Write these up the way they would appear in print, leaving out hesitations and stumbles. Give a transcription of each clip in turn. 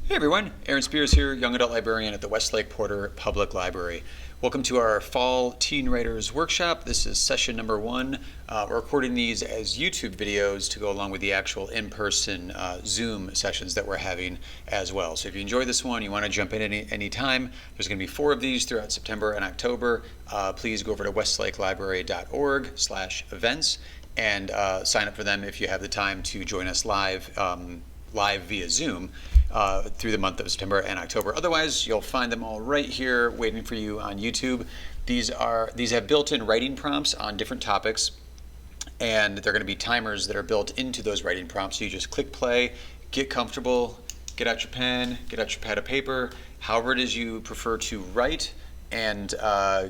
Hey everyone, Aaron Spears here, Young Adult Librarian at the Westlake Porter Public Library. Welcome to our Fall Teen Writers Workshop. This is session number 1. We're recording these as YouTube videos to go along with the actual in-person Zoom sessions that we're having as well. So if you enjoy this one, you want to jump in any time, there's going to be 4 of these throughout September and October. Please go over to westlakelibrary.org/events and sign up for them if you have the time to join us live via Zoom through the month of September and October. Otherwise, you'll find them all right here waiting for you on YouTube. These have built-in writing prompts on different topics, and they're going to be timers that are built into those writing prompts. So you just click play, get comfortable, get out your pen, get out your pad of paper, however it is you prefer to write, and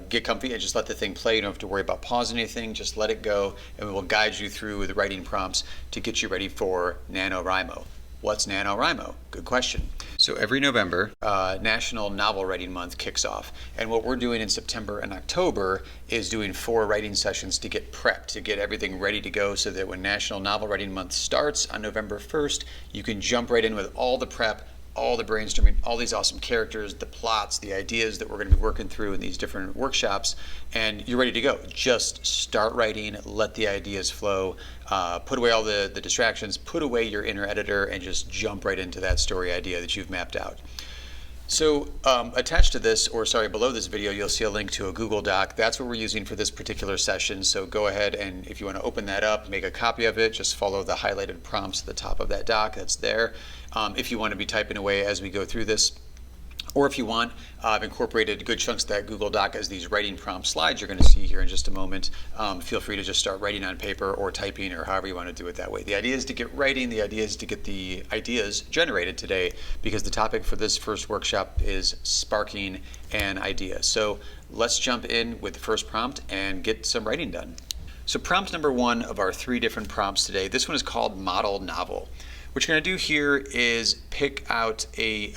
get comfy and just let the thing play. You don't have to worry about pausing anything, just let it go, and we will guide you through the writing prompts to get you ready for NaNoWriMo. What's NaNoWriMo? Good question. So every November, National Novel Writing Month kicks off. And what we're doing in September and October is doing 4 writing sessions to get prepped, to get everything ready to go so that when National Novel Writing Month starts on November 1st, you can jump right in with all the prep, all the brainstorming, all these awesome characters, the plots, the ideas that we're going to be working through in these different workshops, and you're ready to go. Just start writing, let the ideas flow, put away all the distractions, put away your inner editor, and just jump right into that story idea that you've mapped out. So attached to this, below this video, you'll see a link to a Google Doc. That's what we're using for this particular session. So go ahead and if you want to open that up, make a copy of it, just follow the highlighted prompts at the top of that doc that's there. If you want to be typing away as we go through this, or if you want, I've incorporated good chunks of that Google Doc as these writing prompt slides you're going to see here in just a moment. Feel free to just start writing on paper or typing or however you want to do it that way. The idea is to get writing, the idea is to get the ideas generated today, because the topic for this first workshop is sparking an idea. So let's jump in with the first prompt and get some writing done. So prompt number 1 of our 3 different prompts today, this one is called Model Novel. What you're going to do here is pick out a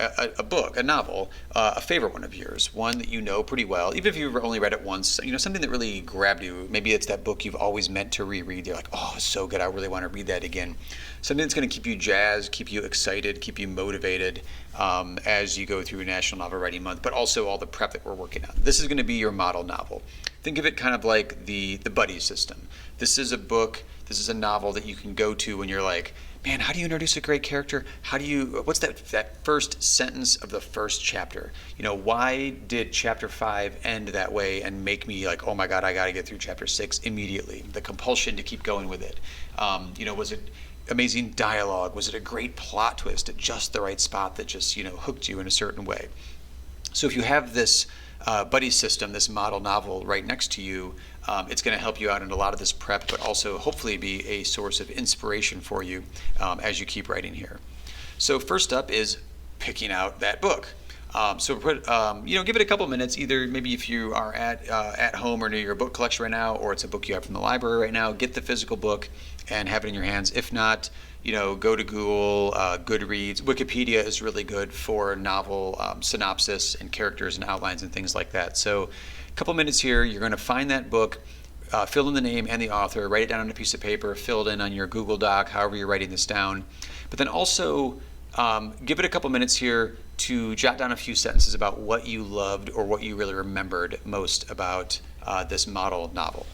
book, a novel, a favorite one of yours, one that you know pretty well, even if you've only read it once, something that really grabbed you. Maybe it's that book you've always meant to reread. You're like, oh, it's so good, I really want to read that again. Something that's going to keep you jazzed, keep you excited, keep you motivated as you go through National Novel Writing Month, but also all the prep that we're working on. This is going to be your model novel. Think of it kind of like the buddy system. This is a book, this is a novel that you can go to when you're like, man, how do you introduce a great character? What's that first sentence of the first chapter? Why did chapter 5 end that way and make me like, oh my God, I got to get through chapter 6 immediately? The compulsion to keep going with it. Was it amazing dialogue? Was it a great plot twist at just the right spot that just, hooked you in a certain way? So if you have this buddy system, this model novel right next to you, it's going to help you out in a lot of this prep, but also hopefully be a source of inspiration for you as you keep writing here. So first up is picking out that book. So give it a couple minutes. Either maybe if you are at home or near your book collection right now, or it's a book you have from the library right now, get the physical book and have it in your hands. If not, go to Google, Goodreads. Wikipedia is really good for novel synopsis and characters and outlines and things like that. So a couple minutes here, you're going to find that book, fill in the name and the author, write it down on a piece of paper, fill it in on your Google Doc, however you're writing this down. But then also give it a couple minutes here to jot down a few sentences about what you loved or what you really remembered most about this model novel.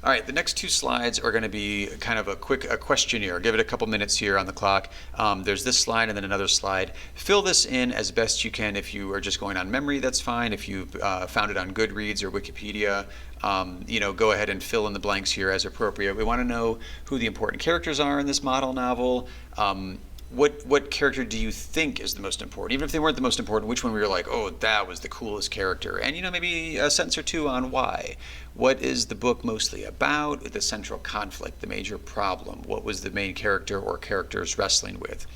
All right, the next two slides are going to be kind of a questionnaire. Give it a couple minutes here on the clock. There's this slide and then another slide. Fill this in as best you can. If you are just going on memory, that's fine. If you found it on Goodreads or Wikipedia, go ahead and fill in the blanks here as appropriate. We want to know who the important characters are in this model novel. What character do you think is the most important? Even if they weren't the most important, which one were you like, oh, that was the coolest character? And maybe a sentence or two on why. What is the book mostly about? The central conflict, the major problem. What was the main character or characters wrestling with?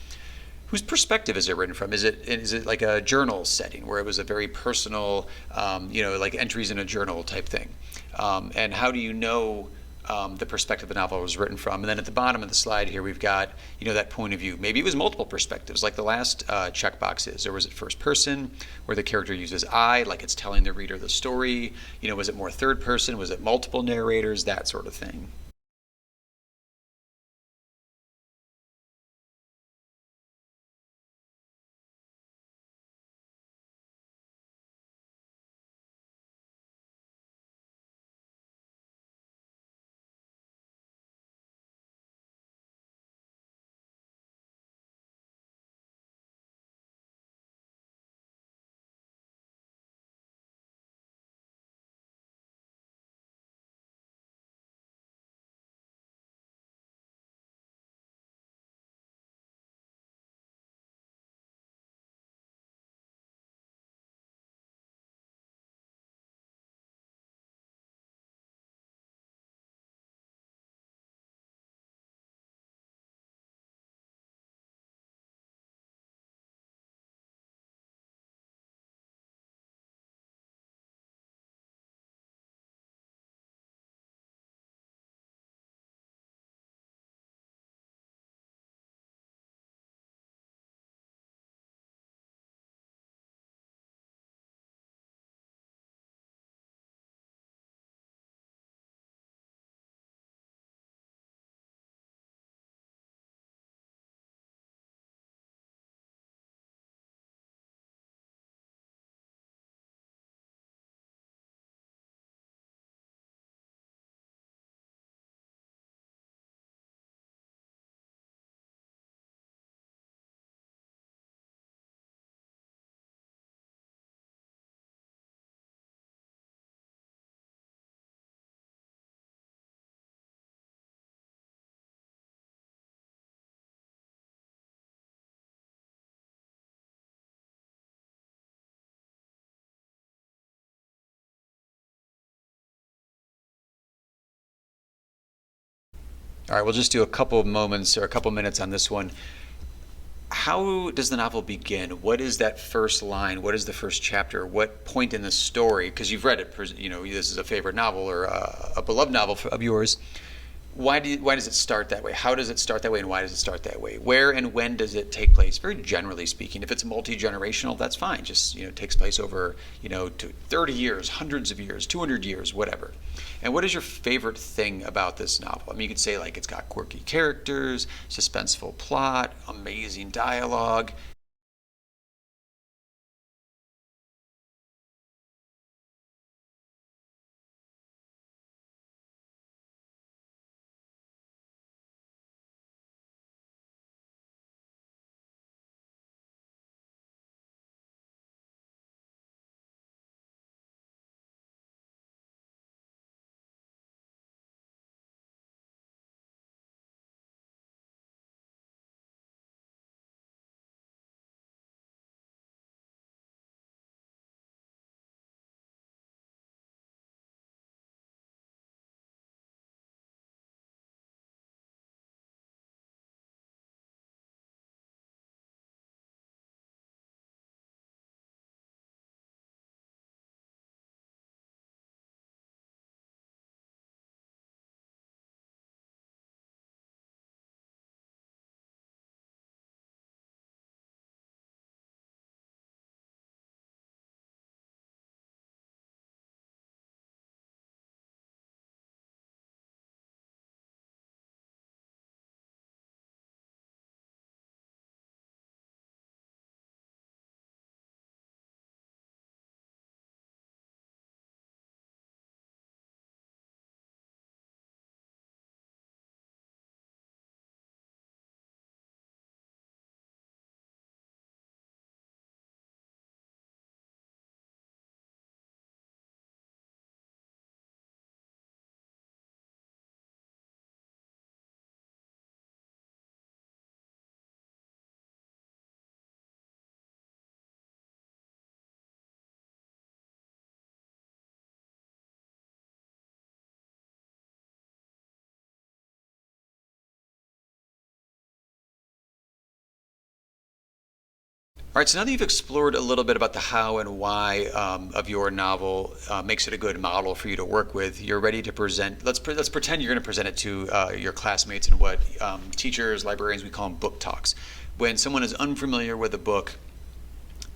Whose perspective is it written from? Is it like a journal setting where it was a very personal, like entries in a journal type thing? And how do you know the perspective the novel was written from? And then at the bottom of the slide here, we've got that point of view. Maybe it was multiple perspectives, like the last checkbox is, or was it first person, where the character uses I, like it's telling the reader the story? Was it more third person? Was it multiple narrators? That sort of thing. All right, we'll just do a couple of moments or a couple minutes on this one. How does the novel begin? What is that first line? What is the first chapter? What point in the story? Because you've read it, this is a favorite novel or a beloved novel of yours. Why does it start that way? How does it start that way, and why does it start that way? Where and when does it take place? Very generally speaking, if it's multi-generational, that's fine. Just takes place over to 30 years, hundreds of years, 200 years, whatever. And what is your favorite thing about this novel? I mean, you could say like it's got quirky characters, suspenseful plot, amazing dialogue. All right, so now that you've explored a little bit about the how and why of your novel makes it a good model for you to work with, you're ready to present. Let's pretend you're going to present it to your classmates in what teachers, librarians, we call them book talks. When someone is unfamiliar with a book,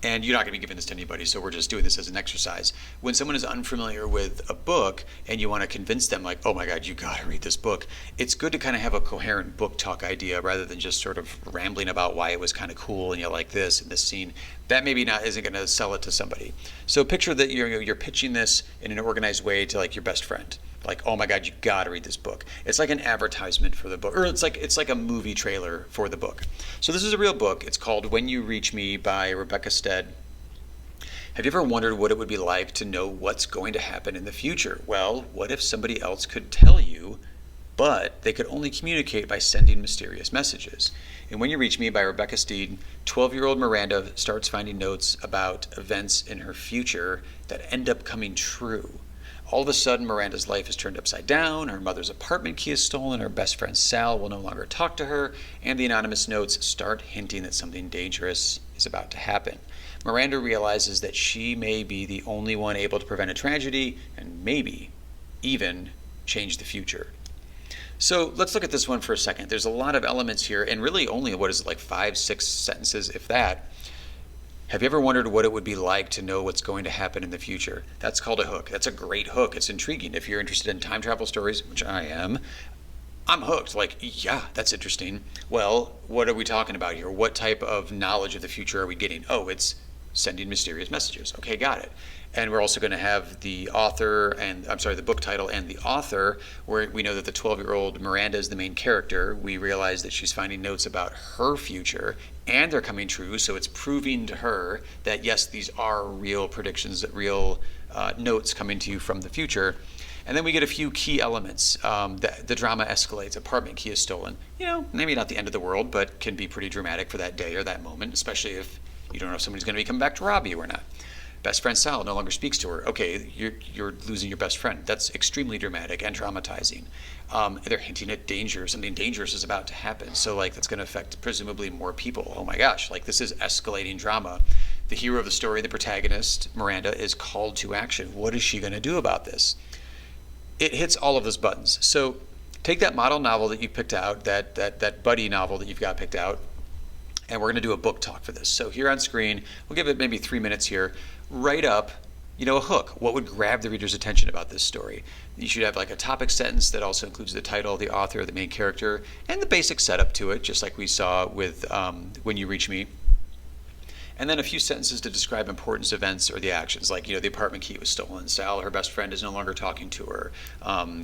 and you're not going to be giving this to anybody, so we're just doing this as an exercise. When someone is unfamiliar with a book and you want to convince them, like, oh my God, you got to read this book, it's good to kind of have a coherent book talk idea rather than just sort of rambling about why it was kind of cool and you like this and this scene. That maybe not isn't going to sell it to somebody. So picture that you're pitching this in an organized way to like your best friend. Like, oh my God, you got to read this book. It's like an advertisement for the book, or it's like a movie trailer for the book. So this is a real book. It's called When You Reach Me by Rebecca Stead. Have you ever wondered what it would be like to know what's going to happen in the future? Well, what if somebody else could tell you, but they could only communicate by sending mysterious messages? And When You Reach Me by Rebecca Steed, 12-year-old Miranda starts finding notes about events in her future that end up coming true. All of a sudden, Miranda's life is turned upside down, her mother's apartment key is stolen, her best friend Sal will no longer talk to her, and the anonymous notes start hinting that something dangerous is about to happen. Miranda realizes that she may be the only one able to prevent a tragedy and maybe even change the future. So let's look at this one for a second. There's a lot of elements here, and really only, what is it, like 5, 6 sentences, if that. Have you ever wondered what it would be like to know what's going to happen in the future? That's called a hook. That's a great hook. It's intriguing. If you're interested in time travel stories, which I am, I'm hooked. Like, yeah, that's interesting. Well, what are we talking about here? What type of knowledge of the future are we getting? Oh, it's sending mysterious messages. Okay, got it. And we're also going to have the author and, I'm sorry, the book title and the author, where we know that the 12-year-old Miranda is the main character. We realize that she's finding notes about her future and they're coming true. So it's proving to her that, yes, these are real predictions, real notes coming to you from the future. And then we get a few key elements. The drama escalates. Apartment key is stolen. Maybe not the end of the world, but can be pretty dramatic for that day or that moment, especially if you don't know if somebody's going to be coming back to rob you or not. Best friend Sal no longer speaks to her. Okay, you're losing your best friend. That's extremely dramatic and traumatizing. They're hinting at danger. Something dangerous is about to happen. So that's going to affect presumably more people. Oh my gosh, this is escalating drama. The hero of the story, the protagonist, Miranda, is called to action. What is she going to do about this? It hits all of those buttons. So take that model novel that you picked out, that buddy novel that you've got picked out, and we're going to do a book talk for this. So here on screen, we'll give it maybe 3 minutes here. Write up, a hook. What would grab the reader's attention about this story? You should have a topic sentence that also includes the title, the author, the main character, and the basic setup to it, just like we saw with When You Reach Me. And then a few sentences to describe important events or the actions, like, the apartment key was stolen. Sal, her best friend, is no longer talking to her,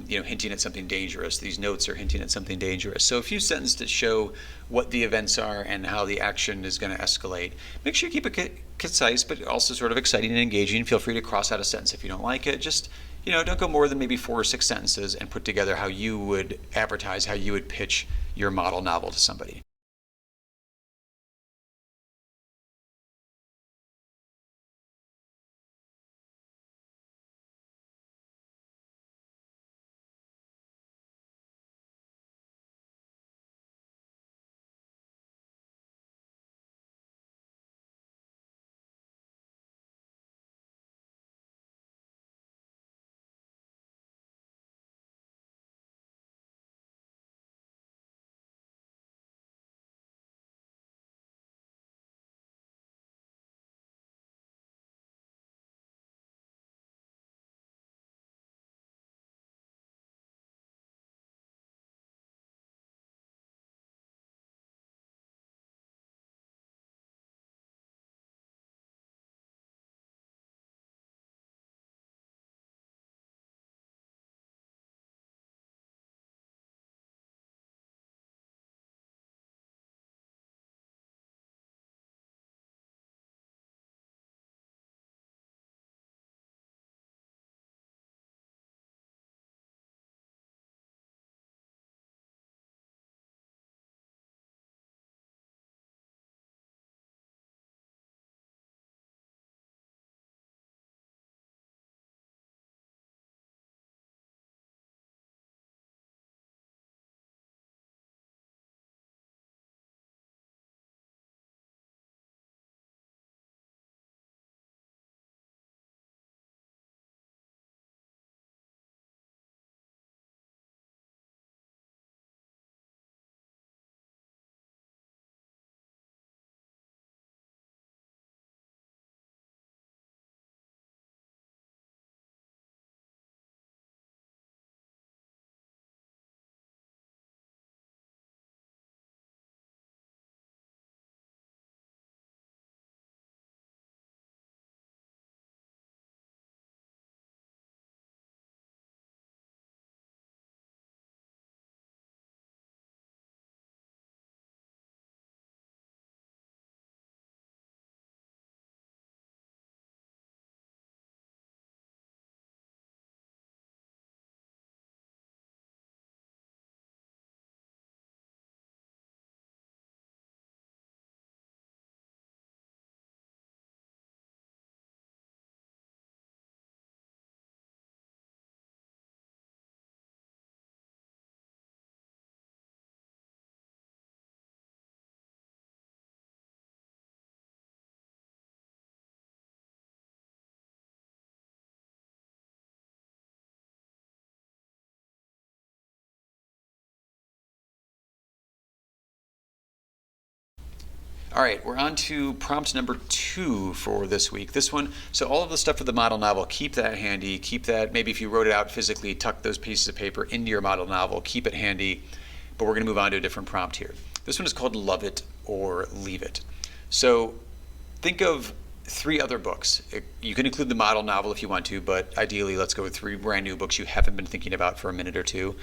hinting at something dangerous. These notes are hinting at something dangerous. So a few sentences to show what the events are and how the action is going to escalate. Make sure you keep it concise, but also sort of exciting and engaging. Feel free to cross out a sentence if you don't like it. Just, don't go more than maybe 4 or 6 sentences and put together how you would advertise, how you would pitch your model novel to somebody. All right, we're on to prompt number 2 for this week. This one, so all of the stuff for the model novel, keep that handy. Keep that, maybe if you wrote it out physically, tuck those pieces of paper into your model novel, keep it handy. But we're going to move on to a different prompt here. This one is called Love It or Leave It. So think of 3 other books. You can include the model novel if you want to, but ideally let's go with 3 brand new books you haven't been thinking about for a minute or two.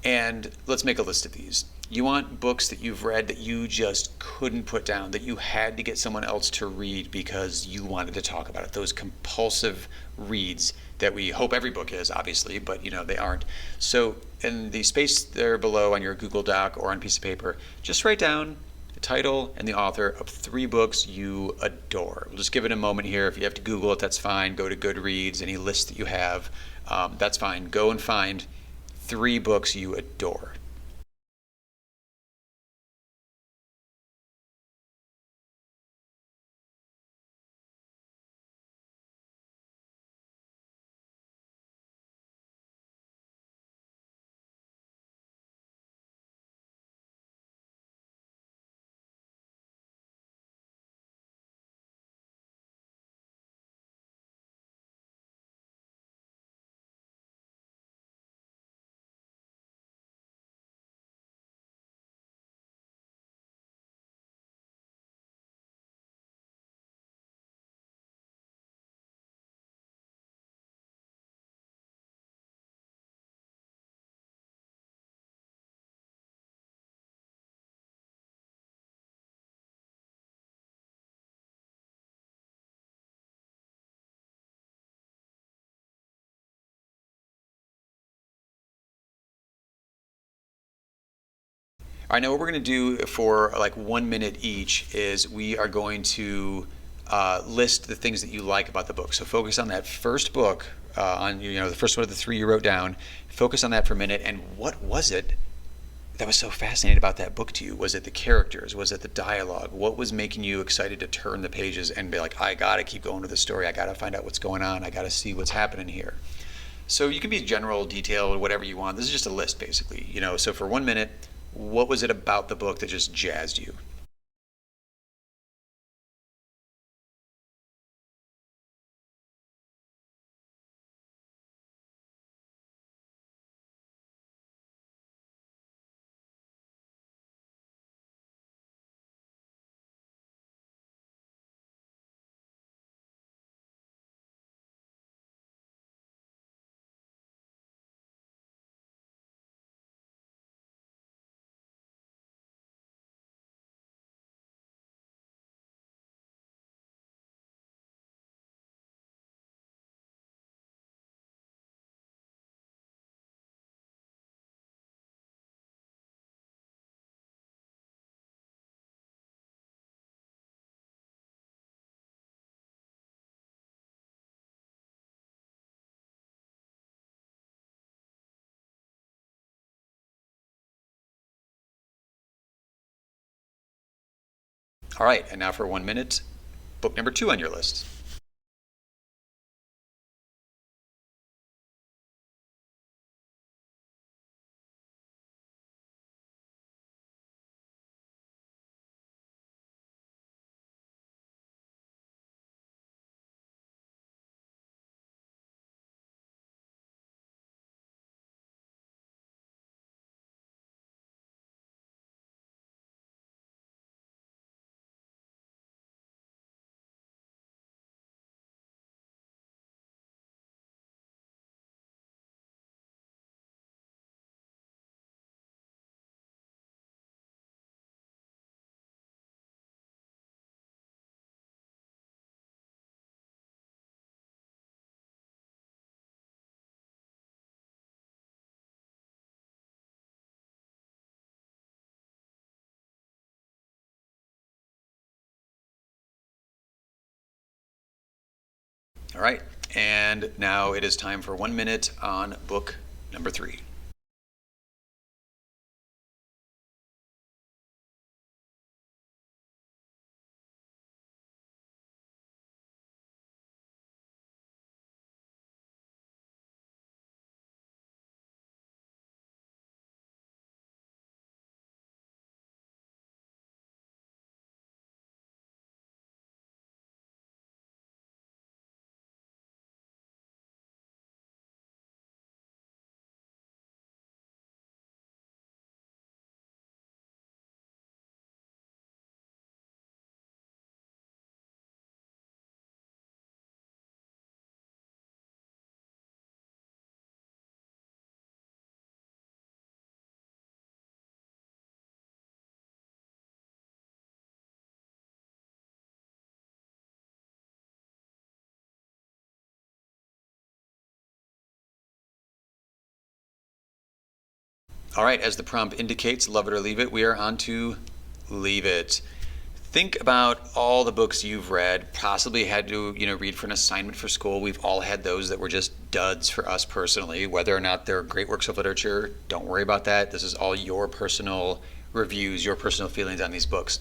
And let's make a list of these. You want books that you've read that you just couldn't put down, that you had to get someone else to read because you wanted to talk about it. Those compulsive reads that we hope every book is, obviously, but they aren't. So in the space there below on your Google Doc or on a piece of paper, just write down the title and the author of 3 books you adore. We'll just give it a moment here. If you have to Google it, that's fine. Go to Goodreads, any list that you have, that's fine. Go and find 3 books you adore. All right, now what we're going to do for like 1 minute each is we are going to list the things that you like about the book. So focus on that first book, on the first one of the 3 you wrote down. Focus on that for a minute. And what was it that was so fascinating about that book to you? Was it the characters? Was it the dialogue? What was making you excited to turn the pages and be like, I gotta keep going with the story. I gotta find out what's going on. I gotta see what's happening here. So you can be general, detailed, whatever you want. This is just a list, basically. So for 1 minute, what was it about the book that just jazzed you? All right, and now for 1 minute, book number 2 on your list. All right, and now it is time for 1 minute on book number 3. All right, as the prompt indicates, love it or leave it, we are on to leave it. Think about all the books you've read, possibly had to, read for an assignment for school. We've all had those that were just duds for us personally. Whether or not they're great works of literature, don't worry about that. This is all your personal reviews, your personal feelings on these books.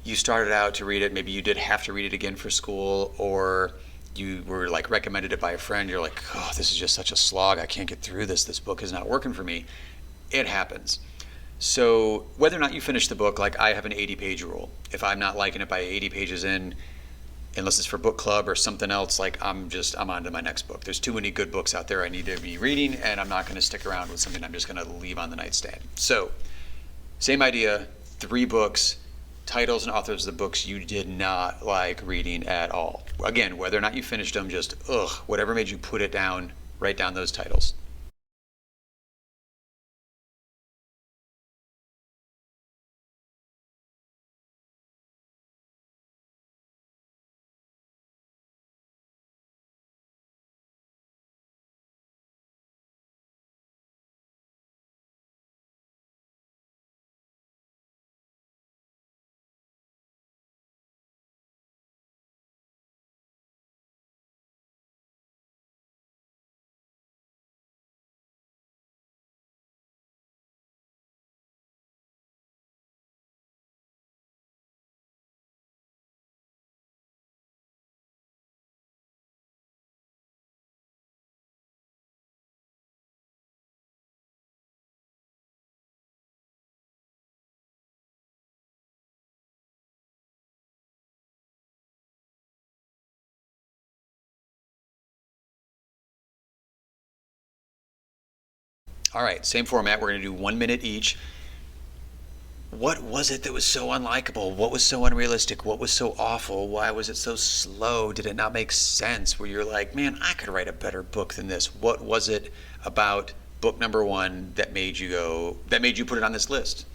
You started out to read it, maybe you did have to read it again for school, or you were like recommended it by a friend. You're like, oh, this is just such a slog. I can't get through this. This book is not working for me. It happens. So whether or not you finish the book, like I have an 80-page rule. If I'm not liking it by 80 pages in, unless it's for book club or something else, like I'm on to my next book. There's too many good books out there I need to be reading, and I'm not going to stick around with something I'm just going to leave on the nightstand. So same idea, 3 books, titles and authors of the books you did not like reading at all. Again, whether or not you finished them, just whatever made you put it down, write down those titles. All right, same format. We're going to do 1 minute each. What was it that was so unlikable? What was so unrealistic? What was so awful? Why was it so slow? Did it not make sense? Where you're like, man, I could write a better book than this. What was it about book number 1 that made you put it on this list?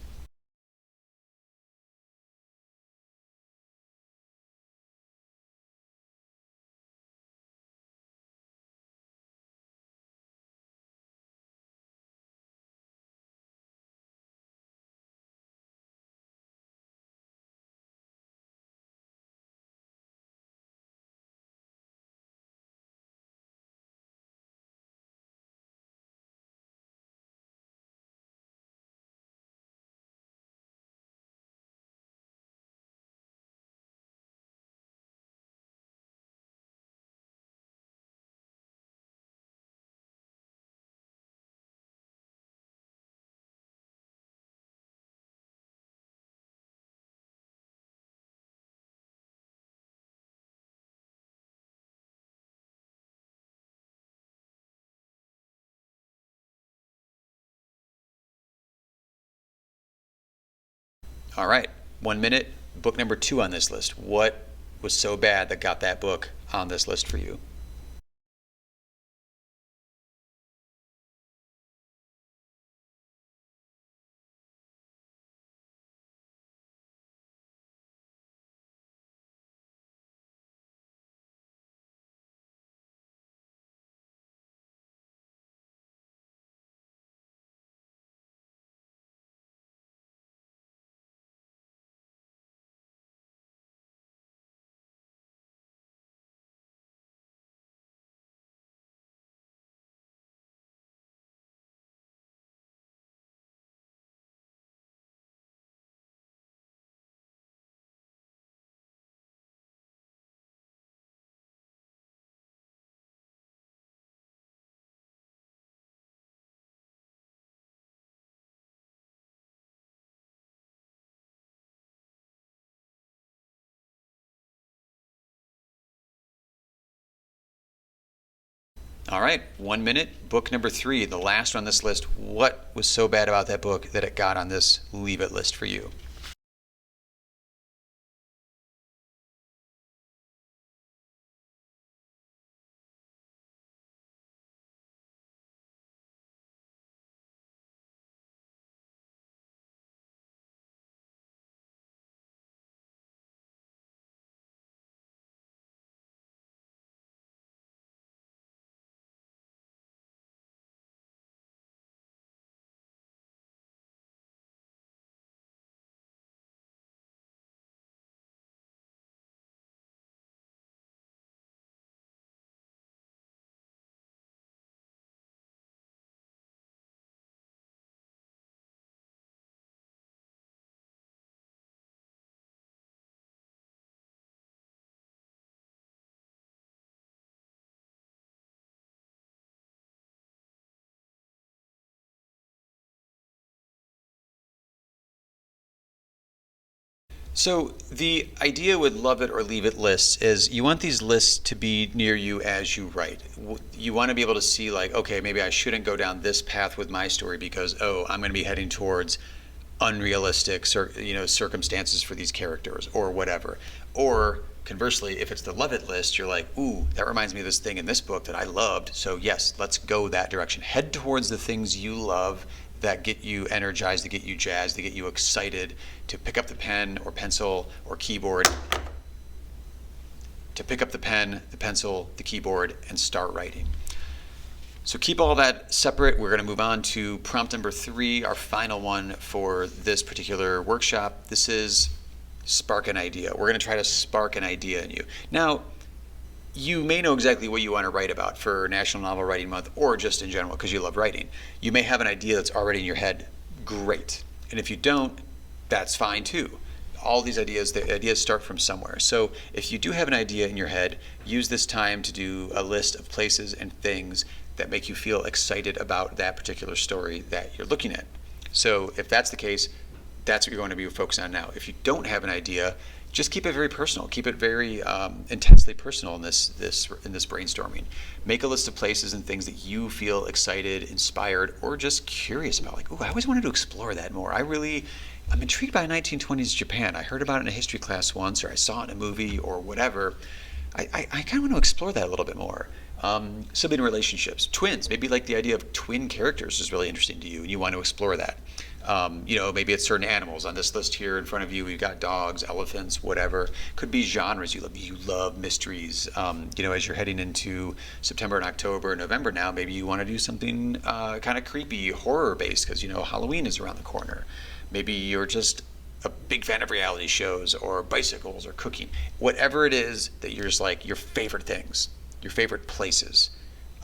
All right, 1 minute, book number 2 on this list. What was so bad that got that book on this list for you? All right, 1 minute, book number 3, the last on this list. What was so bad about that book that it got on this leave it list for you? So the idea with love it or leave it lists is you want these lists to be near you as you write. You want to be able to see like, okay, maybe I shouldn't go down this path with my story because I'm going to be heading towards unrealistic circumstances for these characters or whatever. Or conversely, if it's the love it list, you're like, ooh, that reminds me of this thing in this book that I loved. So yes, let's go that direction. Head towards the things you love that get you energized, that get you jazzed, that get you excited to pick up the pen or pencil or keyboard, to pick up the pen, the pencil, the keyboard, and start writing. So keep all that separate. We're going to move on to prompt number 3, our final one for this particular workshop. This is spark an idea. We're going to try to spark an idea in you. Now, you may know exactly what you want to write about for National Novel Writing Month or just in general because you love writing. You may have an idea that's already in your head. Great. And if you don't, that's fine too. All these ideas, the ideas start from somewhere. So if you do have an idea in your head, use this time to do a list of places and things that make you feel excited about that particular story that you're looking at. So if that's the case, that's what you're going to be focused on now. If you don't have an idea, just keep it very personal. Keep it very intensely personal in this brainstorming. Make a list of places and things that you feel excited, inspired, or just curious about. Like, ooh, I always wanted to explore that more. I'm intrigued by 1920s Japan. I heard about it in a history class once, or I saw it in a movie, or whatever. I kind of want to explore that a little bit more. Sibling relationships, twins. Maybe like the idea of twin characters is really interesting to you, and you want to explore that. Maybe it's certain animals. On this list here in front of you, we've got dogs, elephants, whatever. Could be genres you love. You love mysteries. As you're heading into September and October and November now, maybe you want to do something kind of creepy, horror-based, because Halloween is around the corner. Maybe you're just a big fan of reality shows or bicycles or cooking. Whatever it is that you're just like your favorite things, your favorite places,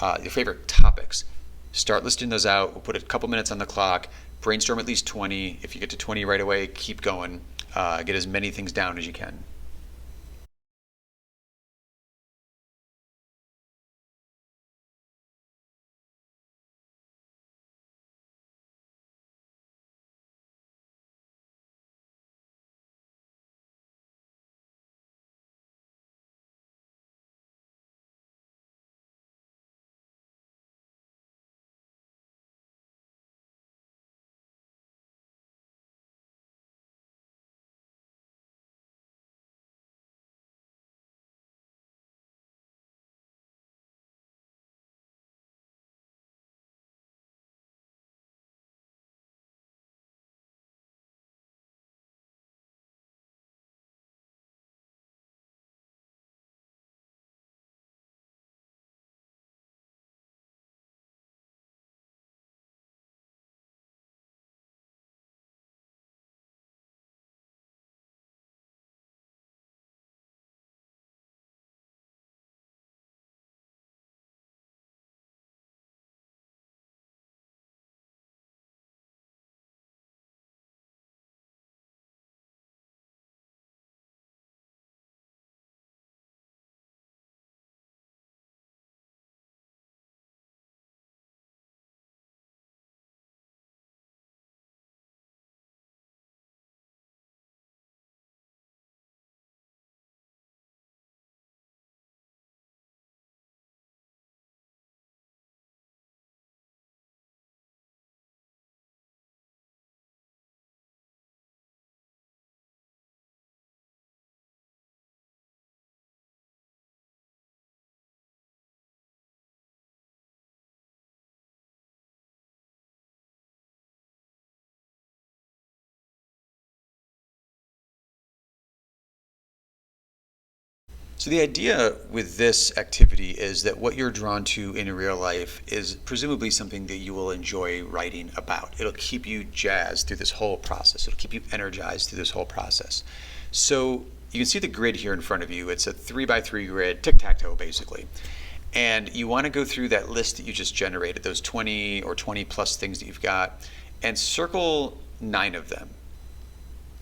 your favorite topics. Start listing those out. We'll put a couple minutes on the clock. Brainstorm at least 20. If you get to 20 right away, keep going. Get as many things down as you can. So the idea with this activity is that what you're drawn to in real life is presumably something that you will enjoy writing about. It'll keep you jazzed through this whole process. It'll keep you energized through this whole process. So you can see the grid here in front of you. It's a 3x3 grid, tic-tac-toe basically. And you want to go through that list that you just generated, those 20 or 20 plus things that you've got, and circle 9 of them.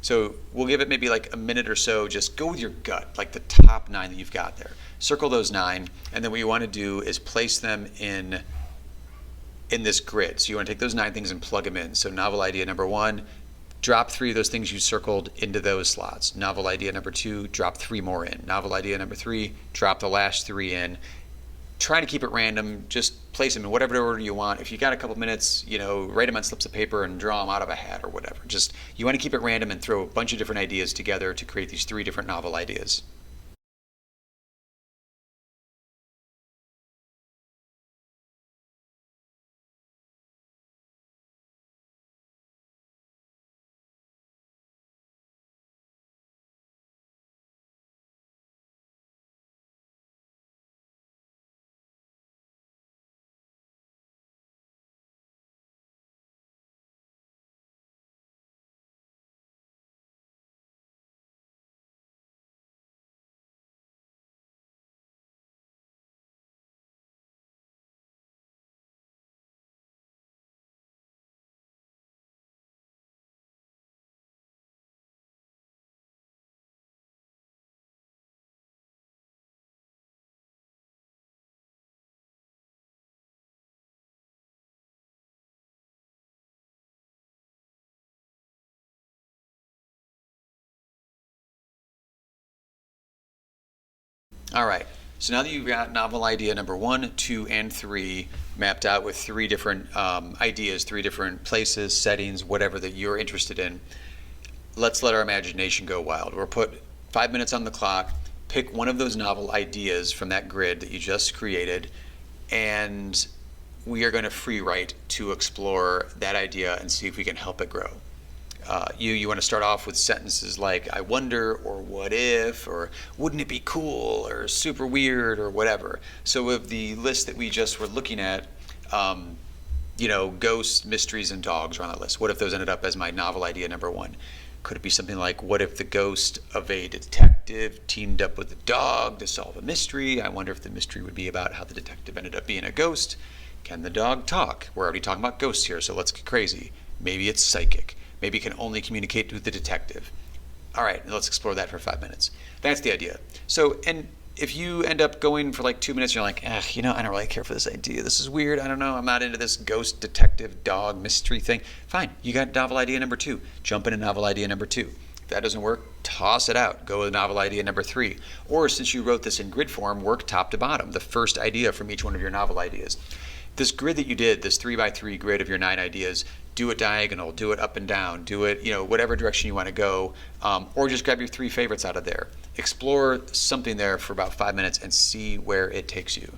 So we'll give it maybe like a minute or so. Just go with your gut, like the top 9 that you've got there. Circle those 9, and then what you want to do is place them in this grid. So you want to take those 9 things and plug them in. So novel idea number 1, drop 3 of those things you circled into those slots. Novel idea number 2, drop 3 more in. Novel idea number 3, drop the last 3 in. Try to keep it random. Just place them in whatever order you want. If you got a couple minutes, write them on slips of paper and draw them out of a hat or whatever. Just, you want to keep it random and throw a bunch of different ideas together to create these 3 different novel ideas. All right. So now that you've got novel idea number 1, 2, and 3 mapped out with 3 different ideas, 3 different places, settings, whatever that you're interested in, let's let our imagination go wild. We'll put 5 minutes on the clock, pick one of those novel ideas from that grid that you just created, and we are going to free write to explore that idea and see if we can help it grow. You want to start off with sentences like "I wonder" or "what if" or "wouldn't it be cool" or "super weird" or whatever. So with the list that we just were looking at, ghosts, mysteries, and dogs are on that list. What if those ended up as my novel idea number 1? Could it be something like, what if the ghost of a detective teamed up with a dog to solve a mystery? I wonder if the mystery would be about how the detective ended up being a ghost. Can the dog talk? We're already talking about ghosts here, so let's get crazy. Maybe it's psychic. Maybe it can only communicate with the detective. All right, let's explore that for 5 minutes. That's the idea. So, and if you end up going for like 2 minutes, you're like, I don't really care for this idea. This is weird. I don't know. I'm not into this ghost, detective, dog, mystery thing. Fine. You got novel idea number 2. Jump into novel idea number 2. If that doesn't work, toss it out. Go with novel idea number 3. Or since you wrote this in grid form, work top to bottom, the first idea from each one of your novel ideas. This grid that you did, this 3x3 grid of your 9 ideas, do it diagonal, do it up and down, do it, whatever direction you want to go, or just grab your 3 favorites out of there. Explore something there for about 5 minutes and see where it takes you.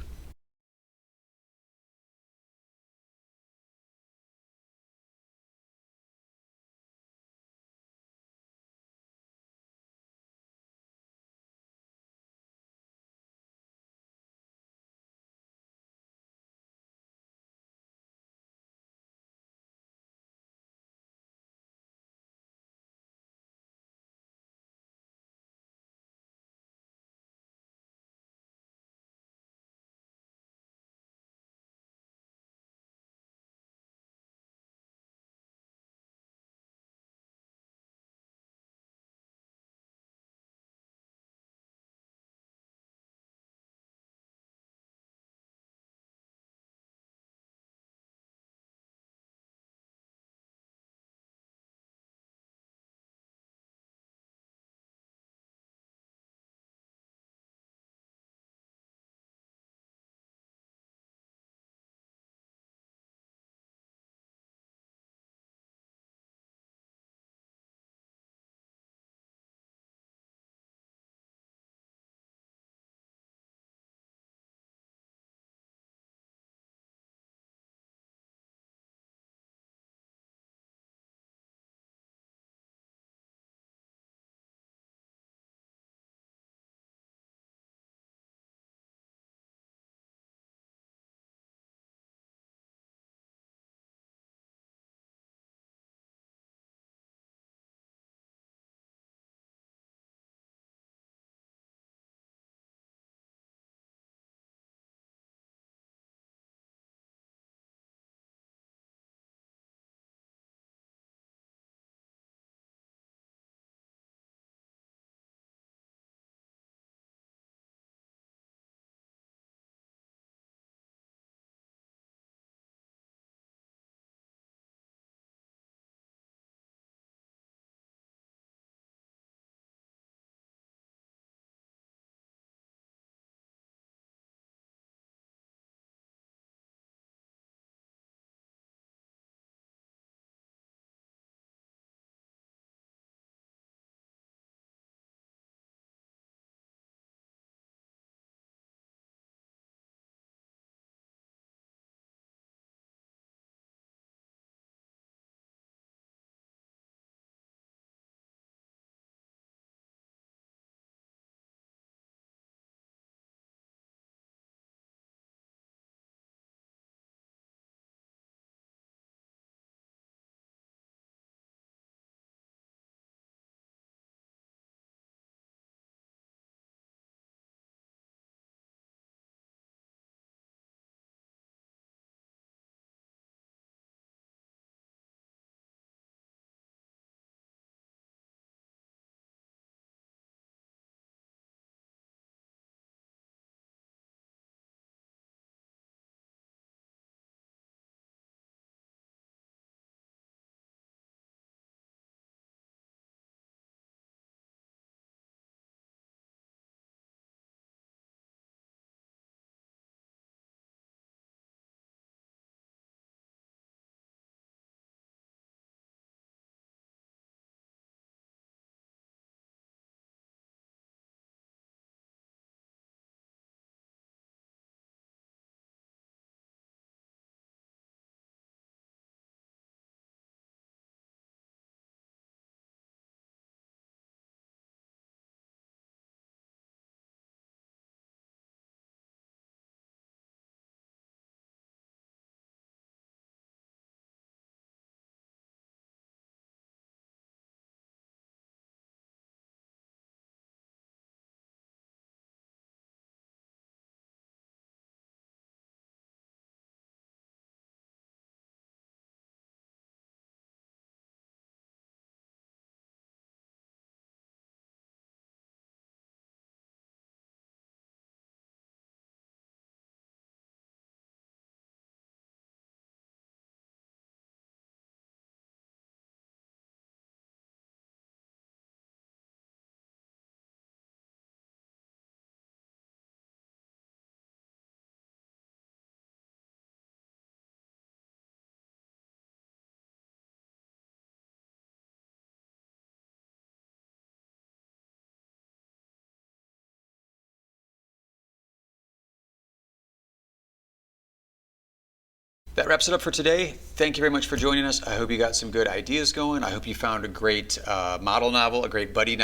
That wraps it up for today. Thank you very much for joining us. I hope you got some good ideas going. I hope you found a great model novel, a great buddy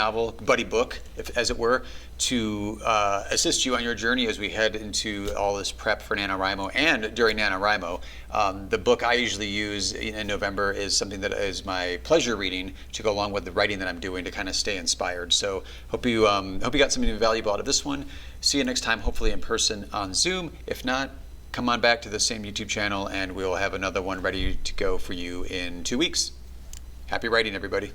book, as it were, to assist you on your journey as we head into all this prep for NaNoWriMo and during NaNoWriMo. The book I usually use in November is something that is my pleasure reading to go along with the writing that I'm doing to kind of stay inspired. So hope you got something valuable out of this one. See you next time, hopefully in person on Zoom. If not, come on back to the same YouTube channel and we'll have another one ready to go for you in 2 weeks. Happy writing, everybody.